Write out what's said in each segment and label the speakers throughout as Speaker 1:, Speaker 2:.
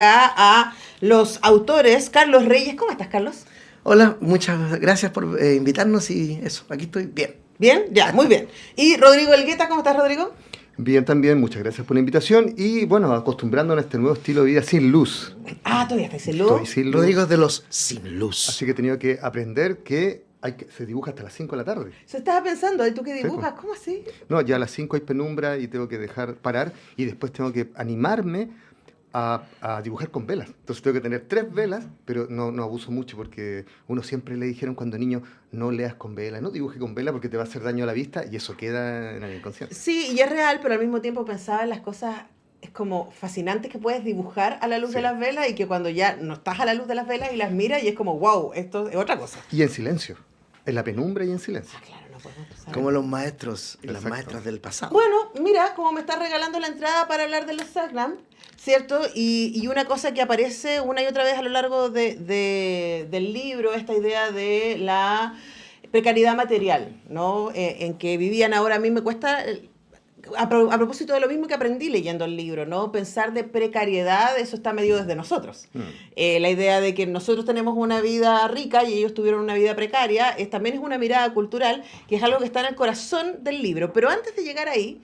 Speaker 1: A los autores. Carlos Reyes, ¿cómo estás, Carlos?
Speaker 2: Hola, muchas gracias por invitarnos y eso, aquí estoy bien.
Speaker 1: ¿Bien? Ya, muy bien. Y Rodrigo Elgueta, ¿cómo estás, Rodrigo?
Speaker 3: Bien también, muchas gracias por la invitación y bueno, acostumbrándonos a este nuevo estilo de vida sin luz.
Speaker 1: Ah, todavía estáis en
Speaker 3: Estoy
Speaker 1: luz.
Speaker 3: sin
Speaker 2: Rodrigo
Speaker 3: luz,
Speaker 2: es de los sin luz.
Speaker 3: así que he tenido que aprender que, se dibuja hasta las 5 de la tarde.
Speaker 1: Se estaba pensando, ¿y tú qué
Speaker 3: Sí, pues.
Speaker 1: dibujas? ¿Cómo así?
Speaker 3: No, ya a las 5 hay penumbra y tengo que dejar parar y después tengo que animarme a dibujar con velas. Entonces tengo que tener 3 velas, pero no abuso mucho porque uno siempre le dijeron cuando niño no leas con vela, no dibuje con vela porque te va a hacer daño a la vista y eso queda en el inconsciente.
Speaker 1: Sí, y es real, pero al mismo tiempo pensaba en las cosas es como fascinantes que puedes dibujar a la luz de
Speaker 3: Sí.
Speaker 1: las velas y que cuando ya no estás a la luz de las velas y las miras y es como, wow, esto es otra cosa.
Speaker 3: Y en silencio, en la penumbra y en silencio.
Speaker 1: Ah, claro, no podemos pasar.
Speaker 2: Como los maestros y las
Speaker 3: Exacto.
Speaker 2: maestras del pasado.
Speaker 1: Bueno, mira, como me estás regalando la entrada para hablar de los Sagnam, ¿cierto? Y una cosa que aparece una y otra vez a lo largo del libro, esta idea de la precariedad material, ¿no? En que vivían ahora. A mí me cuesta, a propósito de lo mismo que aprendí leyendo el libro, ¿no? Pensar de precariedad, eso está medio desde nosotros. La idea de que nosotros tenemos una vida rica y ellos tuvieron una vida precaria, también es una mirada cultural, que es algo que está en el corazón del libro. Pero antes de llegar ahí,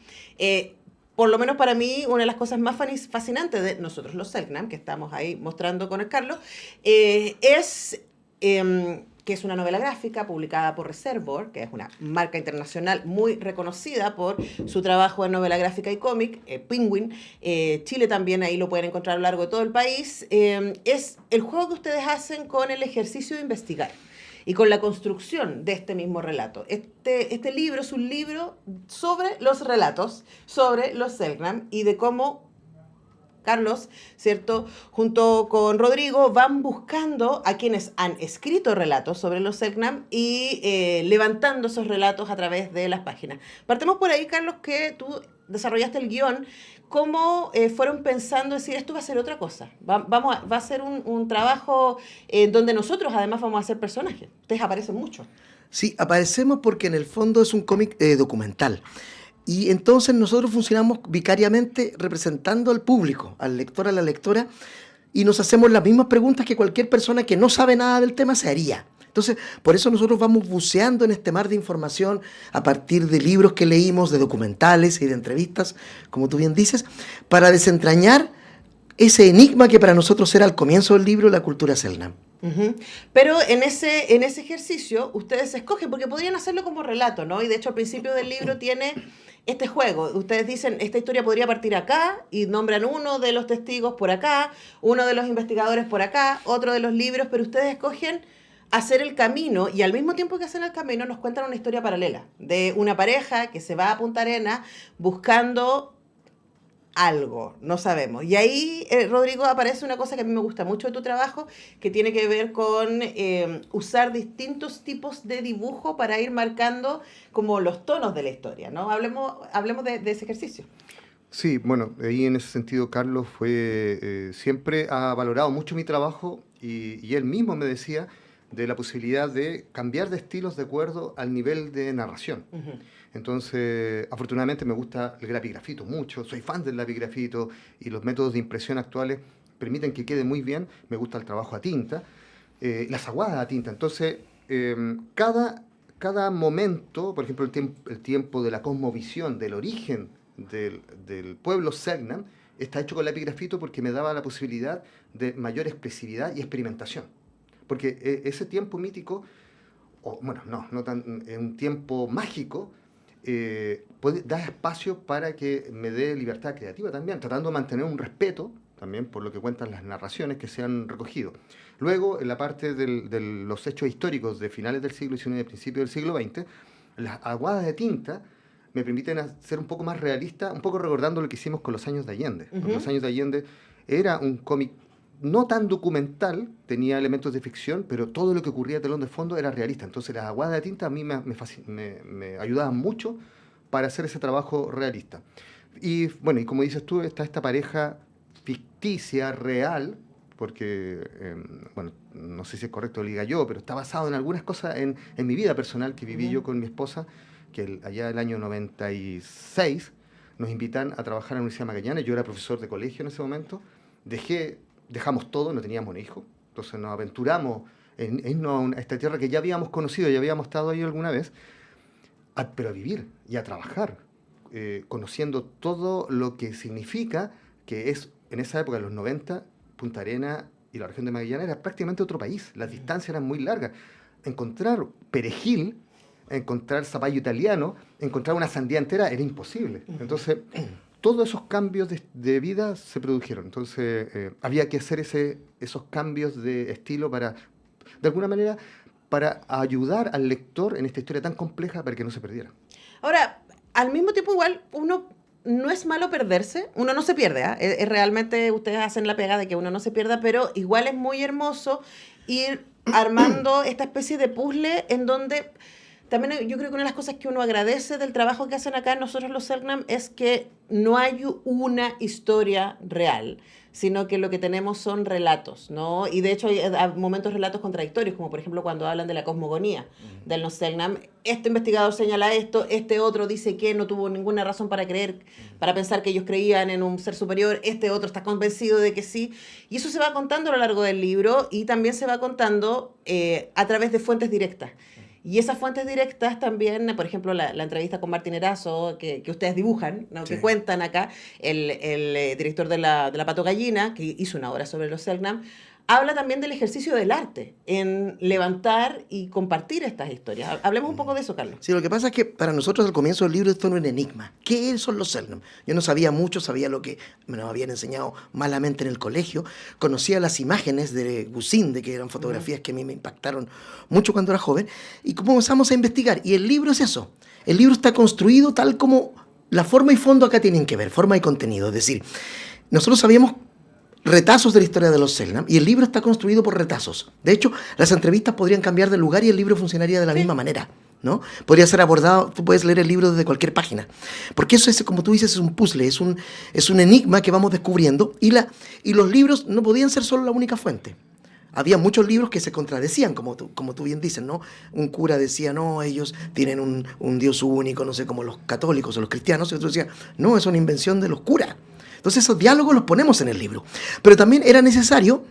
Speaker 1: por lo menos para mí, una de las cosas más fascinantes de nosotros los Selknam, que estamos ahí mostrando con el Carlos, es que es una novela gráfica publicada por Reservoir, que es una marca internacional muy reconocida por su trabajo en novela gráfica y cómic, Penguin. Chile también ahí lo pueden encontrar a lo largo de todo el país. Es el juego que ustedes hacen con el ejercicio de investigar y con la construcción de este mismo relato. Este libro es un libro sobre los relatos, sobre los Selknam y de cómo Carlos, ¿cierto? Junto con Rodrigo van buscando a quienes han escrito relatos sobre los Selknam y levantando esos relatos a través de las páginas. Partemos por ahí, Carlos, que tú desarrollaste el guión. ¿Cómo fueron pensando decir esto va a ser otra cosa? Va a ser un trabajo donde nosotros además vamos a ser personajes. Ustedes aparecen mucho.
Speaker 2: Sí, aparecemos porque en el fondo es un cómic documental. Y entonces nosotros funcionamos vicariamente representando al público, al lector, a la lectora, y nos hacemos las mismas preguntas que cualquier persona que no sabe nada del tema se haría. Entonces, por eso nosotros vamos buceando en este mar de información a partir de libros que leímos, de documentales y de entrevistas, como tú bien dices, para desentrañar ese enigma que para nosotros era al comienzo del libro la cultura Selknam.
Speaker 1: Uh-huh. Pero en ese ejercicio ustedes escogen, porque podrían hacerlo como relato, ¿no? Y de hecho al principio del libro tiene este juego. Ustedes dicen, esta historia podría partir acá y nombran uno de los testigos por acá, uno de los investigadores por acá, otro de los libros, pero ustedes escogen hacer el camino y al mismo tiempo que hacen el camino nos cuentan una historia paralela de una pareja que se va a Punta Arenas buscando algo, no sabemos. Y ahí, Rodrigo, aparece una cosa que a mí me gusta mucho de tu trabajo, que tiene que ver con usar distintos tipos de dibujo para ir marcando como los tonos de la historia, ¿no? Hablemos de ese ejercicio.
Speaker 3: Sí, bueno, ahí en ese sentido Carlos siempre ha valorado mucho mi trabajo y él mismo me decía de la posibilidad de cambiar de estilos de acuerdo al nivel de narración.
Speaker 1: Uh-huh.
Speaker 3: Entonces, afortunadamente me gusta el grapigrafito mucho, soy fan del grapigrafito y los métodos de impresión actuales permiten que quede muy bien, me gusta el trabajo a tinta, las aguadas a tinta. Entonces, cada momento, por ejemplo, el tiempo de la cosmovisión, del origen del pueblo Selknam, está hecho con lápiz-grafito porque me daba la posibilidad de mayor expresividad y experimentación. Porque ese tiempo mítico, o bueno, no tan, un tiempo mágico, da espacio para que me dé libertad creativa también, tratando de mantener un respeto también por lo que cuentan las narraciones que se han recogido. Luego, en la parte de los hechos históricos de finales del siglo XIX y principios del siglo XX, las aguadas de tinta me permiten ser un poco más realista, un poco recordando lo que hicimos con Los Años de Allende.
Speaker 1: Uh-huh.
Speaker 3: Porque Los Años de Allende era un cómic no tan documental, tenía elementos de ficción, pero todo lo que ocurría telón de fondo era realista. Entonces las aguadas de tinta a mí me ayudaban mucho para hacer ese trabajo realista. Y bueno, y como dices tú, está esta pareja ficticia, real, porque, bueno, no sé si es correcto lo diga yo, pero está basado en algunas cosas en mi vida personal que viví yo con mi esposa, que allá el año 96 nos invitan a trabajar en la Universidad de Magallanes. Yo era profesor de colegio en ese momento, dejé dejamos todo, no teníamos ni hijos, entonces nos aventuramos en irnos a esta tierra que ya habíamos conocido, ya habíamos estado ahí alguna vez, pero a vivir y a trabajar, conociendo todo lo que significa que es, en esa época, en los 90, Punta Arenas y la región de Magallanes era prácticamente otro país, las distancias eran muy largas. Encontrar perejil, encontrar zapallo italiano, encontrar una sandía entera era imposible. Entonces, todos esos cambios de vida se produjeron. Entonces, había que hacer esos cambios de estilo para, de alguna manera, para ayudar al lector en esta historia tan compleja para que no se perdiera.
Speaker 1: Ahora, al mismo tiempo igual, uno no es malo perderse, uno no se pierde, ¿eh? Es realmente ustedes hacen la pega de que uno no se pierda, pero igual es muy hermoso ir armando esta especie de puzzle en donde también yo creo que una de las cosas que uno agradece del trabajo que hacen acá nosotros los Selknam es que no hay una historia real, sino que lo que tenemos son relatos, ¿no? Y de hecho hay momentos relatos contradictorios, como por ejemplo cuando hablan de la cosmogonía de los Selknam. Este investigador señala esto, este otro dice que no tuvo ninguna razón para creer, para pensar que ellos creían en un ser superior, este otro está convencido de que sí. Y eso se va contando a lo largo del libro y también se va contando a través de fuentes directas. Y esas fuentes directas también, por ejemplo, la entrevista con Martín Erazo, que ustedes dibujan, ¿no?
Speaker 2: Sí.
Speaker 1: Que cuentan acá, el director de la Pato Gallina, que hizo una obra sobre los Selknam, habla también del ejercicio del arte, en levantar y compartir estas historias. Hablemos un poco de eso, Carlos.
Speaker 2: Sí, lo que pasa es que para nosotros al comienzo del libro esto era un enigma. ¿Qué son los Selknam? Yo no sabía mucho, sabía lo que me nos habían enseñado malamente en el colegio. Conocía las imágenes de Gusín, de que eran fotografías que a mí me impactaron mucho cuando era joven. Y comenzamos a investigar. Y el libro es eso. El libro está construido tal como la forma y fondo acá tienen que ver, forma y contenido. Es decir, nosotros sabíamos retazos de la historia de los Selknam y el libro está construido por retazos. De hecho, las entrevistas podrían cambiar de lugar y el libro funcionaría de la misma manera, ¿no? Podría ser abordado, tú puedes leer el libro desde cualquier página. Porque eso es, como tú dices, es un puzzle, es un enigma que vamos descubriendo y los libros no podían ser solo la única fuente. Había muchos libros que se contradecían, como tú bien dices, ¿no? Un cura decía, no, ellos tienen un Dios único, no sé, como los católicos o los cristianos, y otro decía, no, es una invención de los curas. Entonces esos diálogos los ponemos en el libro. Pero también era necesario,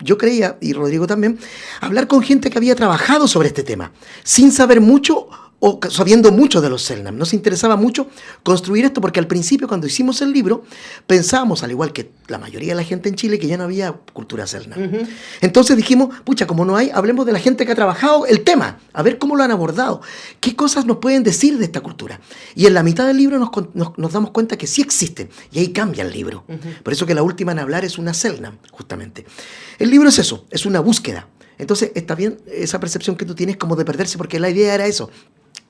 Speaker 2: yo creía, y Rodrigo también, hablar con gente que había trabajado sobre este tema, sin saber mucho o sabiendo mucho de los Selknam. Nos interesaba mucho construir esto porque al principio, cuando hicimos el libro, pensábamos, al igual que la mayoría de la gente en Chile, que ya no había cultura Selknam. Entonces dijimos, pucha, como no hay, hablemos de la gente que ha trabajado el tema, a ver cómo lo han abordado, qué cosas nos pueden decir de esta cultura. Y en la mitad del libro nos damos cuenta que sí existen, y ahí cambia el libro. Por eso que la última en hablar es una Selknam, justamente. El libro es eso, es una búsqueda. Entonces está bien esa percepción que tú tienes como de perderse, porque la idea era eso,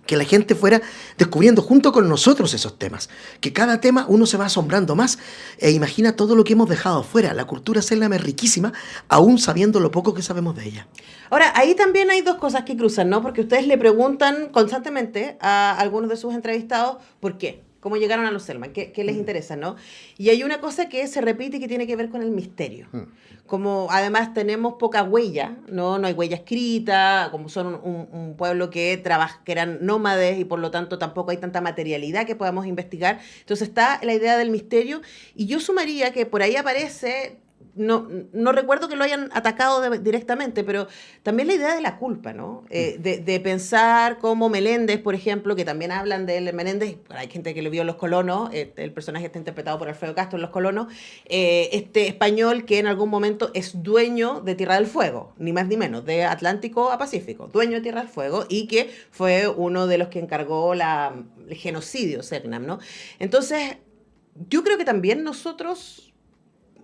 Speaker 2: que la gente fuera descubriendo junto con nosotros esos temas, que cada tema uno se va asombrando más e imagina todo lo que hemos dejado afuera. La cultura Selknam es riquísima, aún sabiendo lo poco que sabemos de ella.
Speaker 1: Ahora, ahí también hay dos cosas que cruzan, ¿no? Porque ustedes le preguntan constantemente a algunos de sus entrevistados por qué, cómo llegaron a los Selknam, qué les interesa, ¿no? Y hay una cosa que se repite y que tiene que ver con el misterio. Como además tenemos poca huella, ¿no? No hay huella escrita, como son un pueblo que eran nómades y por lo tanto tampoco hay tanta materialidad que podamos investigar. Entonces está la idea del misterio y yo sumaría que por ahí aparece... No recuerdo que lo hayan atacado directamente, pero también la idea de la culpa, ¿no? De pensar como Meléndez, por ejemplo, que también hablan de él, Meléndez, hay gente que lo vio en Los Colonos, el personaje está interpretado por Alfredo Castro en Los Colonos, este español que en algún momento es dueño de Tierra del Fuego, ni más ni menos, de Atlántico a Pacífico, dueño de Tierra del Fuego, y que fue uno de los que encargó el genocidio Selknam, ¿no? Entonces, yo creo que también nosotros,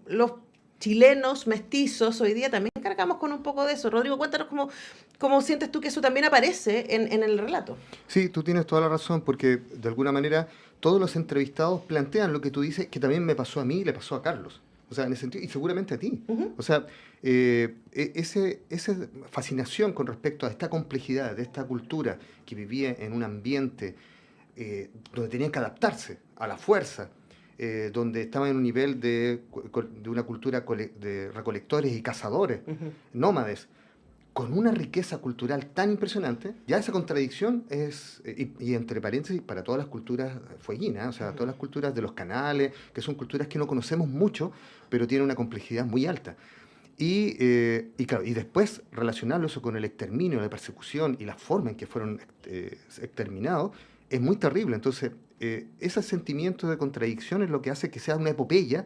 Speaker 1: los chilenos, mestizos, hoy día también cargamos con un poco de eso. Rodrigo, cuéntanos cómo sientes tú que eso también aparece en el relato.
Speaker 3: Sí, tú tienes toda la razón, porque de alguna manera todos los entrevistados plantean lo que tú dices, que también me pasó a mí y le pasó a Carlos. O sea, en ese sentido, y seguramente a ti. O sea, esa fascinación con respecto a esta complejidad de esta cultura que vivía en un ambiente donde tenían que adaptarse a la fuerza, donde estaban en un nivel de una cultura de recolectores y cazadores, nómades, con una riqueza cultural tan impresionante. Ya esa contradicción es, y entre paréntesis, para todas las culturas fueguinas, o sea, todas las culturas de los canales, que son culturas que no conocemos mucho, pero tienen una complejidad muy alta. Y claro, y después relacionarlo eso con el exterminio, la persecución y la forma en que fueron exterminados, es muy terrible. Entonces, ese sentimiento de contradicción es lo que hace que sea una epopeya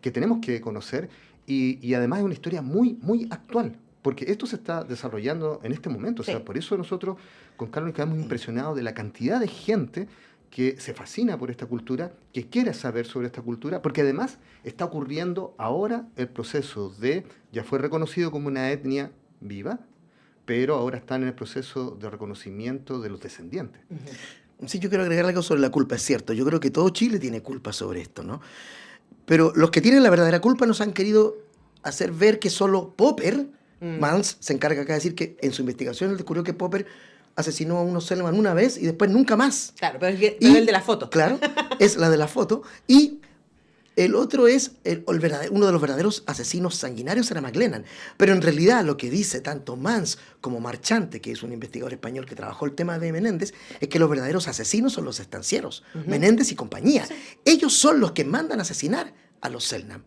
Speaker 3: que tenemos que conocer, y además es una historia muy, muy actual, porque esto se está desarrollando en este momento.
Speaker 1: Sí.
Speaker 3: O sea, por eso nosotros con Carlos nos quedamos impresionados de la cantidad de gente que se fascina por esta cultura, que quiere saber sobre esta cultura, porque además está ocurriendo ahora el proceso ya fue reconocido como una etnia viva, pero ahora están en el proceso de reconocimiento de los descendientes.
Speaker 2: Sí, yo quiero agregar algo sobre la culpa, es cierto. Yo creo que todo Chile tiene culpa sobre esto, ¿no? Pero los que tienen la verdadera culpa nos han querido hacer ver que solo Popper, Mans, se encarga acá de decir que en su investigación él descubrió que Popper asesinó a unos Selman una vez y después nunca más.
Speaker 1: Claro, pero es el de la foto.
Speaker 2: Claro, es la de la foto. Y el otro es uno de los verdaderos asesinos sanguinarios, era McLennan. Pero en realidad lo que dice tanto Mans como Marchante, que es un investigador español que trabajó el tema de Menéndez, es que los verdaderos asesinos son los estancieros, Menéndez y compañía. Sí. Ellos son los que mandan a asesinar a los Selknam.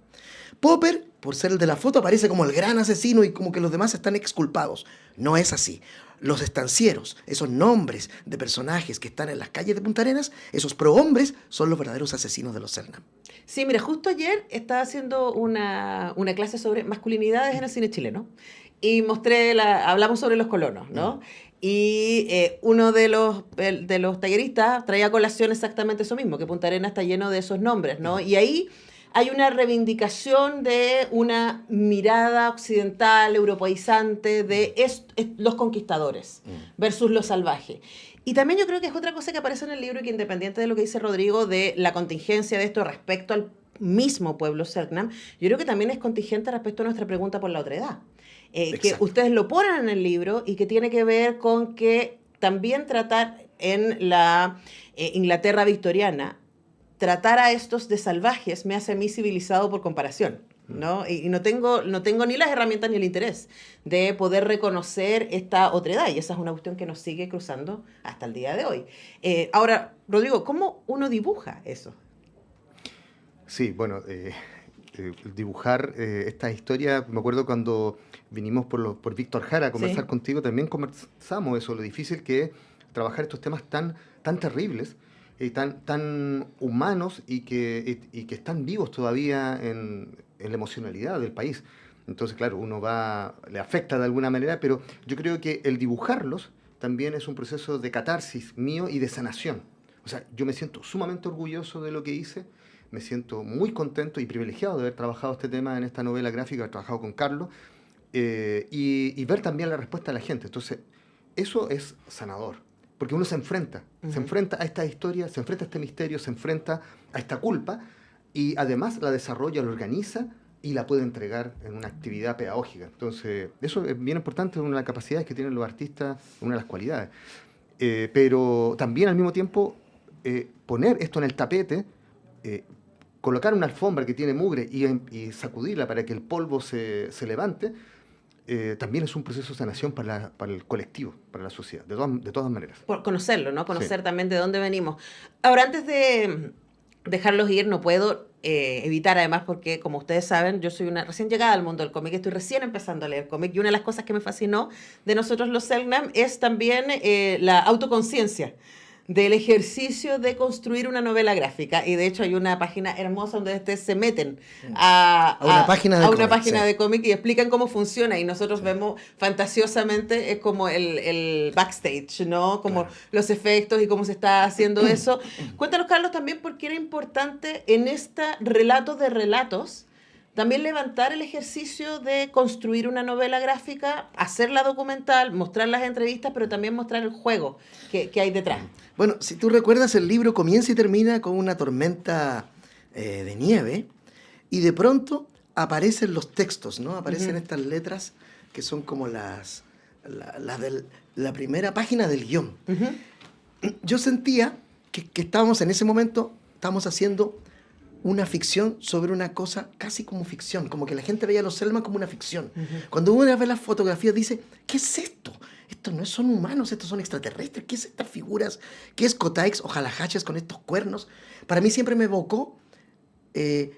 Speaker 2: Popper, por ser el de la foto, aparece como el gran asesino y como que los demás están exculpados. No es así. Los estancieros, esos nombres de personajes que están en las calles de Punta Arenas, esos prohombres, son los verdaderos asesinos de los Selknam.
Speaker 1: Sí, mira, justo ayer estaba haciendo una clase sobre masculinidades en el cine chileno y hablamos sobre los colonos, ¿no? Y uno de los talleristas traía a colación exactamente eso mismo, que Punta Arenas está lleno de esos nombres, ¿no? Y ahí hay una reivindicación de una mirada occidental, europeizante, de los conquistadores versus los salvajes. Y también yo creo que es otra cosa que aparece en el libro y que, independiente de lo que dice Rodrigo de la contingencia de esto respecto al mismo pueblo Selknam, yo creo que también es contingente respecto a nuestra pregunta por la otredad. Que ustedes lo ponen en el libro y que tiene que ver con que también tratar en la Inglaterra victoriana, tratar a estos de salvajes me hace a mí civilizado por comparación, ¿no? Y no tengo ni las herramientas ni el interés de poder reconocer esta otredad, y esa es una cuestión que nos sigue cruzando hasta el día de hoy. Ahora, Rodrigo, ¿cómo uno dibuja eso?
Speaker 3: Sí, bueno, dibujar esta historia, me acuerdo cuando vinimos por Víctor Jara a conversar contigo, también conversamos eso, lo difícil que es trabajar estos temas tan terribles, tan humanos y que están vivos todavía en la emocionalidad del país. Entonces, claro, le afecta de alguna manera, pero yo creo que el dibujarlos también es un proceso de catarsis mío y de sanación. O sea, yo me siento sumamente orgulloso de lo que hice, me siento muy contento y privilegiado de haber trabajado este tema en esta novela gráfica, haber trabajado con Carlos, y ver también la respuesta de la gente. Entonces, eso es sanador. Porque uno se enfrenta a esta historia, se enfrenta a este misterio, se enfrenta a esta culpa, y además la desarrolla, la organiza y la puede entregar en una actividad pedagógica. Entonces, eso es bien importante, una de las capacidades que tienen los artistas, una de las cualidades. Pero también al mismo tiempo poner esto en el tapete, colocar una alfombra que tiene mugre y sacudirla para que el polvo se levante, también es un proceso de sanación para el colectivo, para la sociedad, de todas maneras.
Speaker 1: Por conocerlo, ¿no? Conocer también de dónde venimos. Ahora, antes de dejarlos ir, no puedo evitar, además, porque, como ustedes saben, yo soy una recién llegada al mundo del cómic, estoy recién empezando a leer cómic, y una de las cosas que me fascinó de nosotros los Selknam es también la autoconciencia del ejercicio de construir una novela gráfica. Y de hecho hay una página hermosa donde ustedes se meten a una página de cómic y explican cómo funciona, y nosotros vemos fantasiosamente, es como el backstage, ¿no? Como los efectos y cómo se está haciendo eso. Cuéntanos, Carlos, también por qué era importante en este relato de relatos también levantar el ejercicio de construir una novela gráfica, hacerla documental, mostrar las entrevistas, pero también mostrar el juego que hay detrás.
Speaker 2: Bueno, si tú recuerdas, el libro comienza y termina con una tormenta de nieve, y de pronto aparecen los textos, ¿no? Aparecen estas letras que son como la primera página del guión. Yo sentía que estábamos en ese momento, estábamos haciendo una ficción sobre una cosa casi como ficción, como que la gente veía a los Selman como una ficción. Cuando uno ve las fotografías dice, ¿qué es esto? Estos no son humanos, estos son extraterrestres. ¿Qué es estas figuras? ¿Qué es Kotaix o Jalajaches con estos cuernos? Para mí siempre me evocó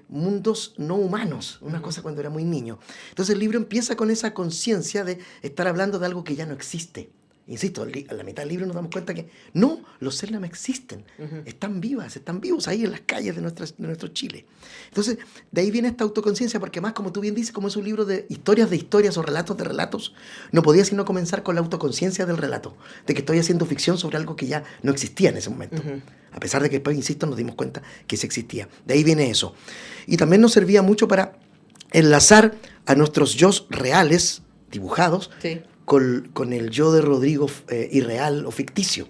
Speaker 2: mundos no humanos, una cosa cuando era muy niño. Entonces el libro empieza con esa conciencia de estar hablando de algo que ya no existe. Insisto, a la mitad del libro nos damos cuenta que no, los Selnam existen, están vivos ahí en las calles de nuestro Chile. Entonces, de ahí viene esta autoconciencia, porque más, como tú bien dices, como es un libro de historias o relatos de relatos, no podía sino comenzar con la autoconciencia del relato, de que estoy haciendo ficción sobre algo que ya no existía en ese momento. A pesar de que después, insisto, nos dimos cuenta que sí existía. De ahí viene eso. Y también nos servía mucho para enlazar a nuestros yos reales, dibujados,
Speaker 1: Sí.
Speaker 2: con el yo de Rodrigo irreal o ficticio.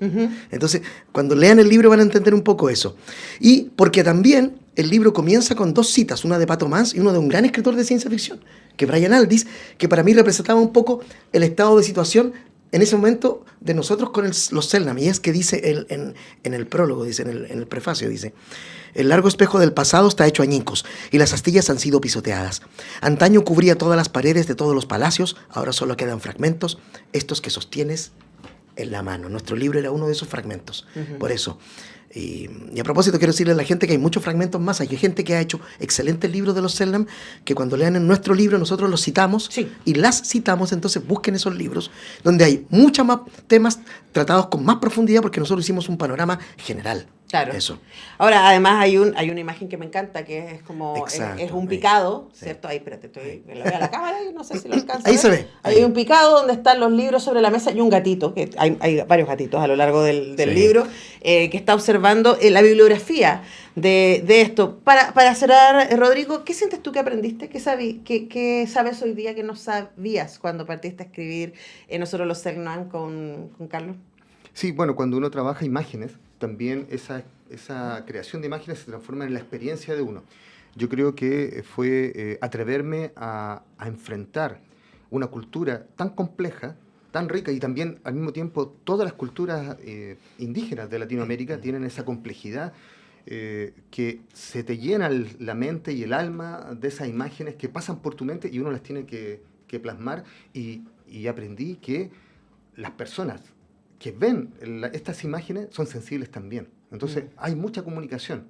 Speaker 2: Entonces, cuando lean el libro van a entender un poco eso. Y porque también el libro comienza con 2 citas, una de Pato Mans y una de un gran escritor de ciencia ficción, que Brian Aldiss, que para mí representaba un poco el estado de situación en ese momento de nosotros con los Selnam. Y es que dice en el prólogo, dice, en el prefacio, dice: el largo espejo del pasado está hecho añicos y las astillas han sido pisoteadas. Antaño cubría todas las paredes de todos los palacios, ahora solo quedan fragmentos, estos que sostienes en la mano. Nuestro libro era uno de esos fragmentos, por eso. Y a propósito, quiero decirle a la gente que hay muchos fragmentos más. Hay gente que ha hecho excelentes libros de los Selnam, que cuando lean en nuestro libro nosotros los citamos y las citamos. Entonces busquen esos libros donde hay muchos más temas tratados con más profundidad, porque nosotros hicimos un panorama general.
Speaker 1: Claro.
Speaker 2: Eso.
Speaker 1: Ahora, además hay una imagen que me encanta, que es como,
Speaker 2: Exacto,
Speaker 1: es un
Speaker 2: ahí.
Speaker 1: picado,
Speaker 2: Sí.
Speaker 1: ¿cierto? Ahí, espérate, lo veo a la cámara y no sé si lo alcanza.
Speaker 2: Ahí
Speaker 1: a ver.
Speaker 2: se ve.
Speaker 1: Hay
Speaker 2: Ahí.
Speaker 1: un picado donde están los libros sobre la mesa y un gatito, que hay varios gatitos a lo largo del
Speaker 2: Sí.
Speaker 1: libro, que está observando la bibliografía de esto. Para cerrar, Rodrigo, ¿qué sientes tú que aprendiste? ¿Qué sabes hoy día que no sabías cuando partiste a escribir nosotros los Selnam con Carlos?
Speaker 3: Sí, bueno, cuando uno trabaja imágenes, también esa creación de imágenes se transforma en la experiencia de uno. Yo creo que fue atreverme a enfrentar una cultura tan compleja, tan rica, y también al mismo tiempo todas las culturas indígenas de Latinoamérica tienen esa complejidad que se te llena la mente y el alma de esas imágenes que pasan por tu mente y uno las tiene que plasmar, y aprendí que las personas que ven estas imágenes son sensibles también. Entonces hay mucha comunicación.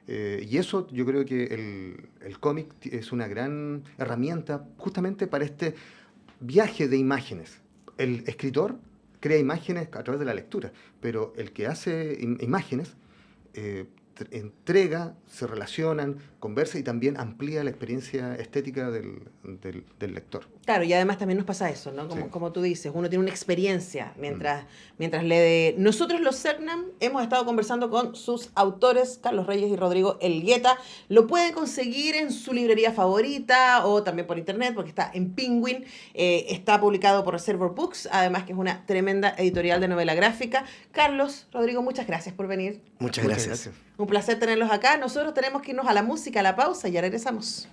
Speaker 3: Y eso yo creo que el cómic es una gran herramienta justamente para este viaje de imágenes. El escritor crea imágenes a través de la lectura, pero el que hace imágenes entrega, se relacionan, conversa y también amplía la experiencia estética del lector.
Speaker 1: Claro, y además también nos pasa eso, ¿no?
Speaker 3: Sí.
Speaker 1: Como tú dices, uno tiene una experiencia mientras lee. Nosotros los Selnam hemos estado conversando con sus autores, Carlos Reyes y Rodrigo Elgueta. Lo pueden conseguir en su librería favorita o también por internet, porque está en Penguin. Está publicado por Reservoir Books, además que es una tremenda editorial de novela gráfica. Carlos, Rodrigo, muchas gracias por venir.
Speaker 2: Muchas gracias.
Speaker 1: Un placer tenerlos acá. Nosotros tenemos que irnos a la música, a la pausa, y ya regresamos.